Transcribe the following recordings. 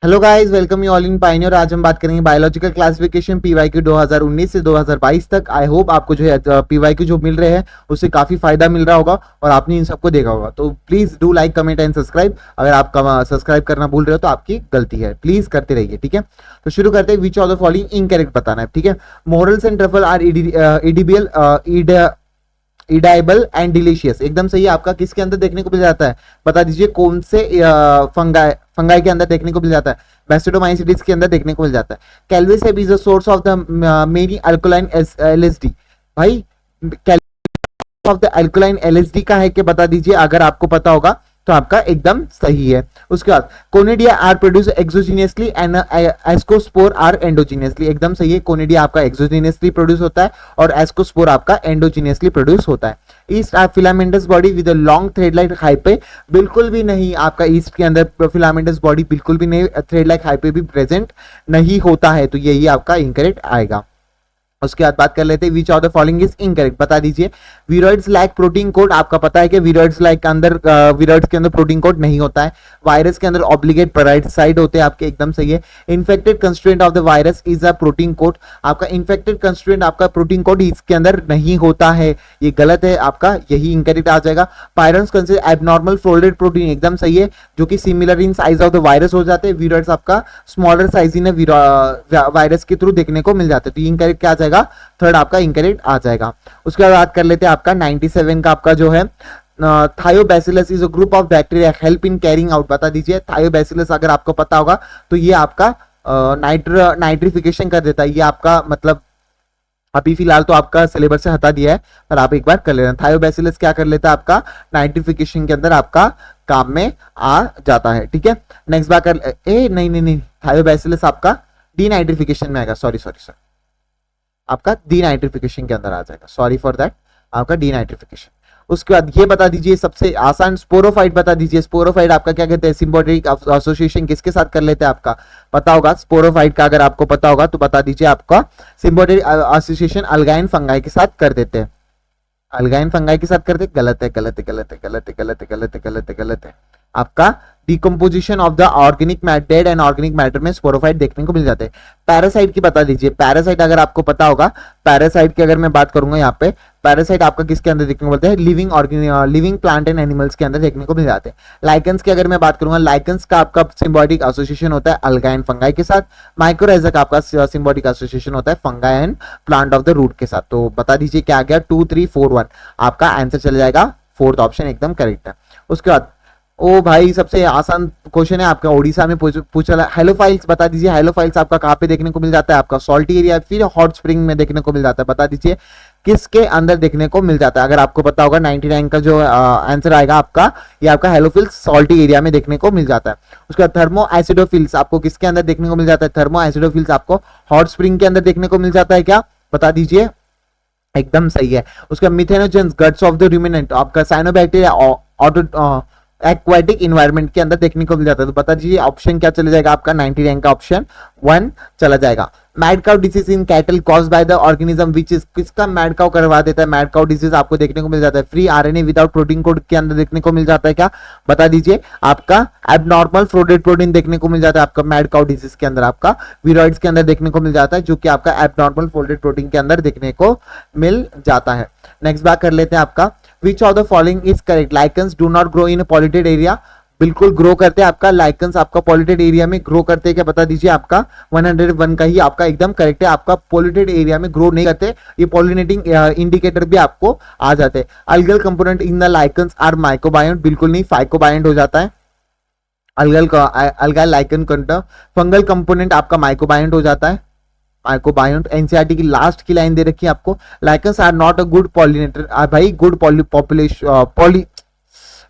Hello guys, welcome you all in pioneer. आज हम बात करेंगे बायोलॉजिकल क्लासिफिकेशन पीवाईक्यू 2019 से 2022 तक। आई होप आपको जो है पीवाईक्यू जो मिल रहे हैं उससे काफी फायदा मिल रहा होगा और आपने इन सबको देखा होगा। तो please do like, comment and subscribe. अगर आप सब्सक्राइब करना भूल रहे हो तो आपकी गलती है, प्लीज करते रहिए, ठीक है। तो शुरू करते हैं। Which of the following incorrect बताना है, ठीक है। Morels and truffle are edible edible and delicious, एकदम सही है आपका। किसके अंदर देखने को मिल जाता है, बता दीजिए। कौन से फंगाई के अंदर देखने को मिल जाता है? बेसिडोमाइसिडिस के अंदर देखने को मिल जाता है। Claviceps is the source of the many alkaline LSD. भाई ऑफ द अल्कलाइन एलएसडी का है कि बता दीजिए। अगर आपको पता होगा तो आपका एकदम सही है। उसके बाद conidia are produce exogenously and ascospore are endogenously, एकदम सही है। कोनिडिया आपका एक्सोजीनियसली प्रोड्यूस होता है और एस्कोस्पोर आपका एंडोजीनियसली प्रोड्यूस होता है। Yeast are filamentous body with long thread like hyphae, बिल्कुल भी नहीं। आपका ईस्ट के अंदर फिलामेंटस बॉडी बिल्कुल भी नहीं, थ्रेड लाइक हाइपे भी प्रेजेंट नहीं होता है, तो यही आपका इनकरेक्ट आएगा। उसके बाद बात कर लेते हैं which of the following is incorrect, बता दीजिए। विरोइड्स लाइक प्रोटीन कोड, आपका पता है कि विरोइड्स लाइक के अंदर विरोइड्स के अंदर प्रोटीन कोड नहीं होता है। वायरस के अंदर ऑब्लिगेट पेराइसाइड होते हैं आपके, एकदम सही है। Infected constraint of the virus is a protein code, आपका इन्फेक्टेड कंस्ट्रेंट आपका प्रोटीन कोड इसके अंदर नहीं होता है, ये गलत है आपका, यही इनकरेक्ट आ जाएगा। पायरन्स कंसिस्ट एबनॉर्मल फोल्डेड प्रोटीन, एकदम सही है, जो कि similar in size of the virus हो जाते हैं। विरोइड्स आपका स्मॉलर साइज इन वायरस के थ्रू देखने को मिल जाते हैं, तो इनकरेक्ट क्या आ जाएगा? थर्ड आपका इनकरेक्ट आ जाएगा। उसके बाद बात कर लेते हैं आपका 97 का आपका जो है Thiobacillus is a group of bacteria help in carrying out, बता दीजिए। थायोबैसिलस अगर आपको पता होगा तो ये आपका नाइट्रिफिकेशन कर देता है, ये आपका मतलब अभी फिलहाल तो आपका सिलेबस से हटा दिया है, पर आप एक बार कर लेना। थायोबैसिलस क्या कर लेता है आपका नाइट्रिफिकेशन के अंदर आपका काम में आ जाता है, ठीक है। नेक्स्ट बात कर नहीं, थायोबैसिलस आपका डीनाइट्रिफिकेशन में आएगा, सॉरी, आपका डीनाइट्रिफिकेशन के अंदर आ जाएगा, सॉरी फॉर दैट, आपका डीनाइट्रिफिकेशन। उसके बाद ये बता दीजिए सबसे आसान, स्पोरोफाइट बता दीजिए। स्पोरोफाइट आपका क्या कहते हैं? सिम्बायोटिक एसोसिएशन किसके साथ कर लेते हैं? आपका पता होगा स्पोरोफाइट का, अगर आपको पता होगा तो बता दीजिए। आपका सिम्बायोटिक एसोसिएशन अल्गाइन फंगाई के साथ कर देते हैं, अल्गाइन फंगाई के साथ करते, गलत है। आपका decomposition of the organic dead and organic matter में स्पोरोफाइट देखने को मिल जाते हैं। पैरासाइट की बता दीजिए। पैरासाइट अगर आपको पता होगा, पैरासाइट की अगर मैं बात करूंगा यहाँ पे, पैरासाइट आपका किसके अंदर देखने को मिलते हैं? लिविंग प्लांट एंड एनिमल्स के अंदर देखने को मिल जाते हैं। लाइकन्स की अगर मैं बात करूंगा, लाइकन्स का आपका सिम्बायोटिक एसोसिएशन होता है अल्गाइन फंगाई के साथ। माइक्रोराइजा का आपका सिम्बायोटिक एसोसिएशन होता है fungi and plant of the root के साथ। तो बता दीजिए क्या आ गया? 2 3 4 1, आपका आंसर चला जाएगा फोर्थ ऑप्शन, एकदम करेक्ट है। उसके बाद ओ भाई सबसे आसान क्वेश्चन है आपका, ओडिशा में पूछा। हेलोफाइल्स बता दीजिए। हेलोफाइल्स आपका कहाँ पे देखने को मिल जाता है? आपका सॉल्टी एरिया फिर हॉट स्प्रिंग में देखने को मिल जाता है, बता दीजिए किसके अंदर देखने को मिल जाता है? अगर आपको पता होगा 99 का जो आंसर आएगा आपका, ये आपका हेलोफिल्स सॉल्टी एरिया में देखने को मिल जाता है। उसके बाद थर्मो एसिडोफिल्स आपको किसके अंदर देखने को मिल जाता है? थर्मो एसिडोफिल्स आपको हॉट स्प्रिंग के अंदर देखने को मिल जाता है क्या? बता दीजिए, एकदम सही है। उसका methanogens guts of the ruminant आपका साइनोबैक्टीरिया एक्वाटिक इन्वायरमेंट के अंदर देखने को मिल जाता है, तो बता दीजिए ऑप्शन क्या चला जाएगा आपका? 99 का ऑप्शन 1 चला जाएगा। Mad cow disease in cattle caused by the organism which is, किसका मैड काउ करवा देता है? मैड काउ डिजीज आपको देखने को मिल जाता है free RNA without protein code के अंदर देखने को मिल जाता है क्या? बता दीजिए। आपका एबनॉर्मल फोल्डेड प्रोटीन देखने को मिल जाता है आपका मैड काउ डिजीज के अंदर, आपका विरोइड्स के अंदर देखने को मिल जाता है, जो कि आपका एबनॉर्मल फोल्डेड प्रोटीन के अंदर देखने को मिल जाता है। नेक्स्ट बात कर लेते हैं आपका which of the following is correct. Lichens do not grow in polluted area, बिल्कुल ग्रो करते हैं आपका। लाइकन्स आपका पॉल्यूटेड एरिया में ग्रो करते हैं क्या? बता दीजिए। आपका 101 का ही आपका एकदम करेक्ट है, आपका पॉल्यूटेड एरिया में ग्रो नहीं करते, ये पॉलिनेटिंग इंडिकेटर भी आपको आ जाते हैं। Algal component in the lichens are microbiont, बिल्कुल नहीं, फाइकोबायोन्ट हो जाता है algal lichen content. Fungal component आपका माइक्रोबायोन्ट हो जाता है, माइक्रोबायोन्ट। एनसीईआरटी की लास्ट की लाइन दे रखी है आपको, lichens are not a good pollinator, भाई गुड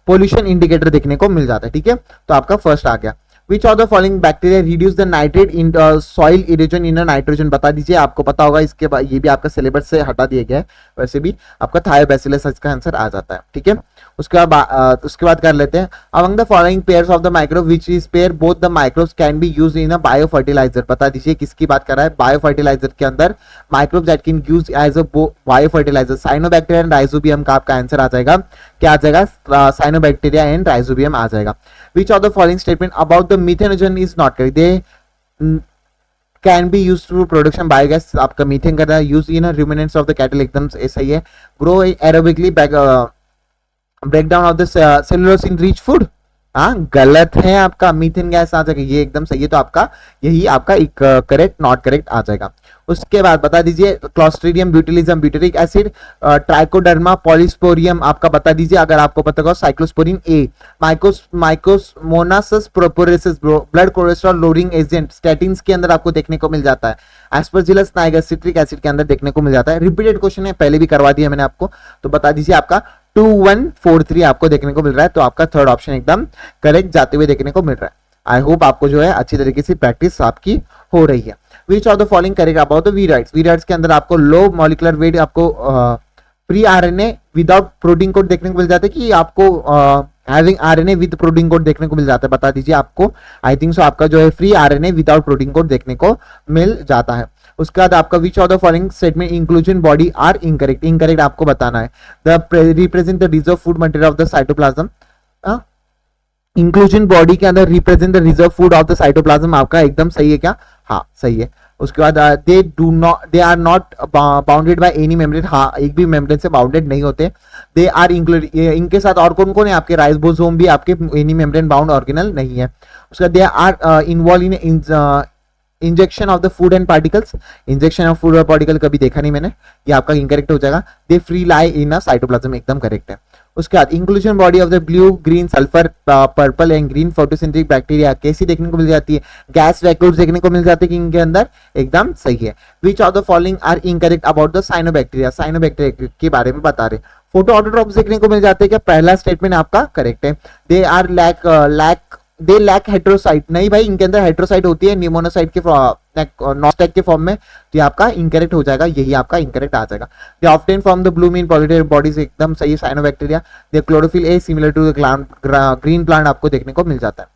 पॉल्यूशन इंडिकेटर देखने को मिल जाता है, ठीक है। तो आपका फर्स्ट आ गया। विच of the following bacteria reduce the nitrate in soil erosion in nitrogen, बता दीजिए। आपको पता होगा, इसके बाद ये भी आपका सिलेबस से हटा दिया गया है, वैसे भी आपका थायोबैसिलस इसका आंसर आ जाता है, ठीक है। उसके बाद कर लेते हैं। Among the following pairs of the microbe which is pair both the microbes can be used in a biofertiliser, बता दीजिए किसकी बात कर रहा है? बायो फर्टिलाइजर के अंदर microbes that can use as a biofertiliser. Cyanobacteria and rhizobium का आपका आंसर आ जाएगा, क्या आ जाएगा? साइनोबैक्टीरिया एंड राइजोबियम आ जाएगा। Which of the following statement about the methanogen is not correct, they can be use to production biogas, आपका methane कर रहा है, use in ruminants of the cattle, एकदम सही है, grow aerobically breakdown of the cellulose in rich food, हाँ गलत है आपका, मीथेन गैस आ जाएगा, ये एकदम सही है, तो आपका यही आपका एक करेक्ट नॉट करेक्ट आ जाएगा। उसके बाद बता दीजिए clostridium butylism butyric acid, trichoderma polysporum आपका बता दीजिए, अगर आपको पता होगा साइक्लोस्पोरिन ए, माइकोमोनासस प्रोपोरेसिस blood cholesterol loading agent statins के अंदर आपको देखने को मिल जाता है, एस्परजिलस नाइगर सिट्रिक एसिड के अंदर देखने को मिल जाता है। रिपीटेड क्वेश्चन है, पहले भी करवा दिया मैंने आपको, तो बता दीजिए आपका 2143 आपको देखने को मिल रहा है, तो आपका थर्ड ऑप्शन एकदम करेक्ट जाते हुए देखने को मिल रहा है। आई होप आपको जो है अच्छी तरीके से प्रैक्टिस आपकी हो रही है। Which of the following correct about the viroids, viroids के अंदर आपको लो मॉलिक्यूलर वेट आपको free RNA without protein code देखने को मिल जाता है कि आपको having RNA with protein code देखने को मिल जाता है, बता दीजिए आपको, आई थिंक सो आपका जो है free RNA without protein code देखने को मिल जाता है। उसके बाद आपका which of the following statement inclusion body are incorrect, incorrect आपको बताना है, the represent the reserve food material of the cytoplasm, inclusion body के अंदर represent the reserve food of the cytoplasm, आपका एकदम सही है क्या, हाँ सही है। उसके बाद they are not bounded by any membrane, हाँ एक भी मेम्ब्रेन से बाउंडेड नहीं होते। दे आर इंक्लूड, इनके साथ और कौन कौन है आपके, राइबोसोम भी आपके एनी मेम्ब्रेन बाउंड ऑर्गेनल नहीं है। उसके बाद they are involve in injection of the food and particles, injection of food और पार्टिकल कभी देखा नहीं मैंने, ये आपका इनकरेक्ट हो जाएगा। They free lie in a cytoplasm, एकदम करेक्ट है। उसके बाद inclusion body of the blue green sulphur purple and green photosynthetic bacteria कैसी देखने को मिल जाती है, गैस वैक्यूल्स देखने को मिल जाते हैं इनके अंदर, एकदम सही है। Which of the following are incorrect about the cyanobacteria, cyanobacteria के बारे में बता रहे, फोटो ऑटोट्रॉप्स देखने को मिल जाते हैं क्या, पहला स्टेटमेंट आपका करेक्ट है। दे आर दे लैक हेट्रोसाइट, नहीं भाई इनके अंदर हेट्रोसाइट होती है निमोनोसाइट के नॉस्टैक के फॉर्म में, तो ये आपका इनकरेक्ट हो जाएगा, यही आपका इनकरेक्ट आ जाएगा। They obtain from the blue mean polluted bodies, एकदम सही है cyanobacteria. They chlorophyll A similar to the green plant आपको देखने को मिल जाता है।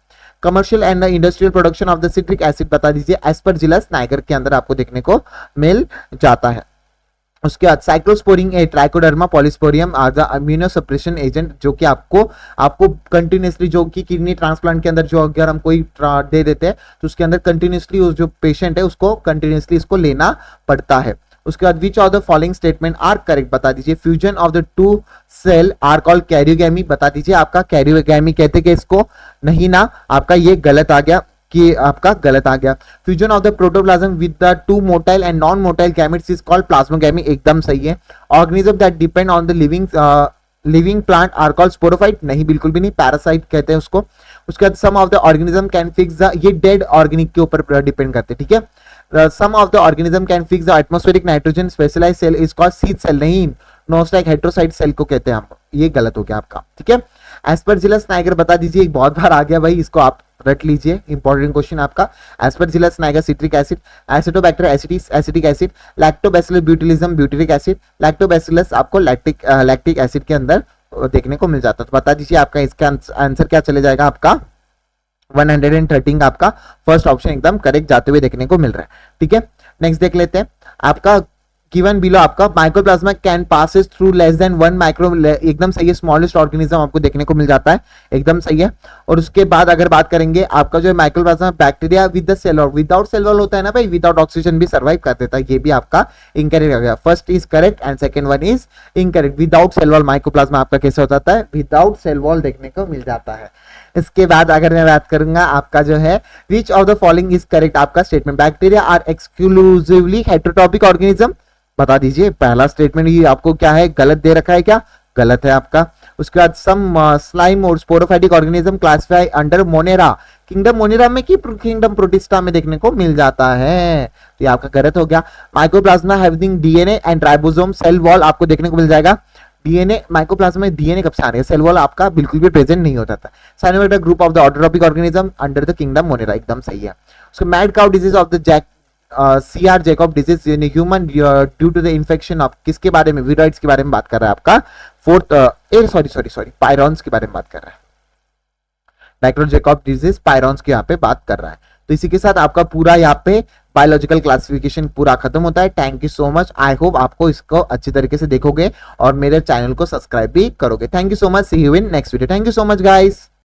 Commercial and industrial production of the citric acid बता दीजिए, एस्परजिलस नाइगर के अंदर आपको देखने को मिल जाता है। उसके बाद साइक्लोस्पोरिन ए ट्राइकोडर्मा पॉलिस्पोरियम आज इम्यूनोसप्रेशन एजेंट, जो कि आपको कंटिन्यूसली, जो कि किडनी ट्रांसप्लांट के अंदर जो अगर हम कोई दे देते हैं तो उसके अंदर कंटिन्यूसली उस जो पेशेंट है उसको कंटिन्यूसली इसको लेना पड़ता है। उसके बाद which of the following statement are correct बता दीजिए, fusion of the two cell are called karyogamy, बता दीजिए आपका कैरियोगैमी कहते कि इसको, नहीं ना, आपका ये गलत आ गया, कि आपका गलत आ गया। Fusion of the protoplasm with the two motile and non motile gametes is called plasmogamy, एकदम सही है। Organism that depend on the living plant are called sporophyte, नहीं बिल्कुल भी नहीं, पैरासाइट कहते हैं उसको। उसके बाद some of the organism can fix the, ये डेड ऑर्गेनिक के ऊपर डिपेंड करते हैं, ठीक है। Some of the organism can fix the atmospheric nitrogen, specialized cell is called seed cell, नहीं नोस्टाइक हेट्रोसाइट सेल को कहते हैं हम, ये गलत हो गया आपका, ठीक है। एस्परजिलस नाइगर बता दीजिए, बहुत बार आ गया भाई, इसको आप रट लीजिए, इंपॉर्टेंट क्वेश्चन आपका। Aspergillus niger citric acid, acetobacter acetic acid, lactobacillus butylism butyric acid, lactobacillus आपको लैक्टिक एसिड के अंदर देखने को मिल जाता है। तो बता दीजिए आपका इसका आंसर क्या चले जाएगा, आपका 113 आपका फर्स्ट ऑप्शन एकदम करेक्ट जाते हुए देखने को मिल रहा है, ठीक है। नेक्स्ट देख लेते हैं आपका गिवन बिलो, आपका mycoplasma can passes through less than 1 micro, एकदम सही है, स्मॉलेस्ट ऑर्गेनिज्म आपको देखने को मिल जाता है, एकदम सही है। और उसके बाद अगर बात करेंगे आपका जो है microplasma bacteria with the cell wall, without cell wall होता है ना भाई, विदाउट ऑक्सीजन भी सर्वाइव कर देता है, ये भी आपका इनकरेक्ट हो गया। First is correct and second one is incorrect. Without cell wall microplasma आपका कैसे हो जाता है, विदाउट सेल वॉल देखने को मिल जाता है। इसके बाद अगर मैं बात करूंगा आपका जो है which of the following is correct, आपका statement bacteria are exclusively heterotrophic organism, बता दीजिए पहला स्टेटमेंट ये आपको क्या है, गलत दे रखा है क्या, गलत है आपका। उसके बाद सम स्लाइम और sporophytic organism classify under Monera, kingdom Monera में कि किंगडम प्रोटिस्टा में देखने को मिल जाता है, तो ये आपका गलत हो गया। Mycoplasma having DNA and ribosome, cell wall आपको देखने को मिल जाएगा। डीएनए माइक्रोप्लाज्मा में डीएनए कब से आ रही है, सेल वॉल आपका बिल्कुल भी प्रेजेंट नहीं होता था। Cyanobacter group of the autotrophic organism under the kingdom monera, एकदम सही है। उसके mad cow disease of the CR Jacob disease human due to the infection of, किसके बारे में, वीरोइड्स के बारे में बात कर रहा है आपका। फोर्थ सॉरी पायरॉन्स के बारे में बात कर रहा है, जैकब जैकब डिजीज पायरॉन्स के यहाँ पे बात कर रहा है। तो इसी के साथ आपका पूरा यहाँ पे बायोलॉजिकल क्लासिफिकेशन पूरा खत्म होता है। Thank you so much, I hope आपको इसको अच्छी तरीके से देखोगे और मेरे चैनल को सब्सक्राइब भी करोगे। Thank you so much, see you in next video. Thank you so much guys.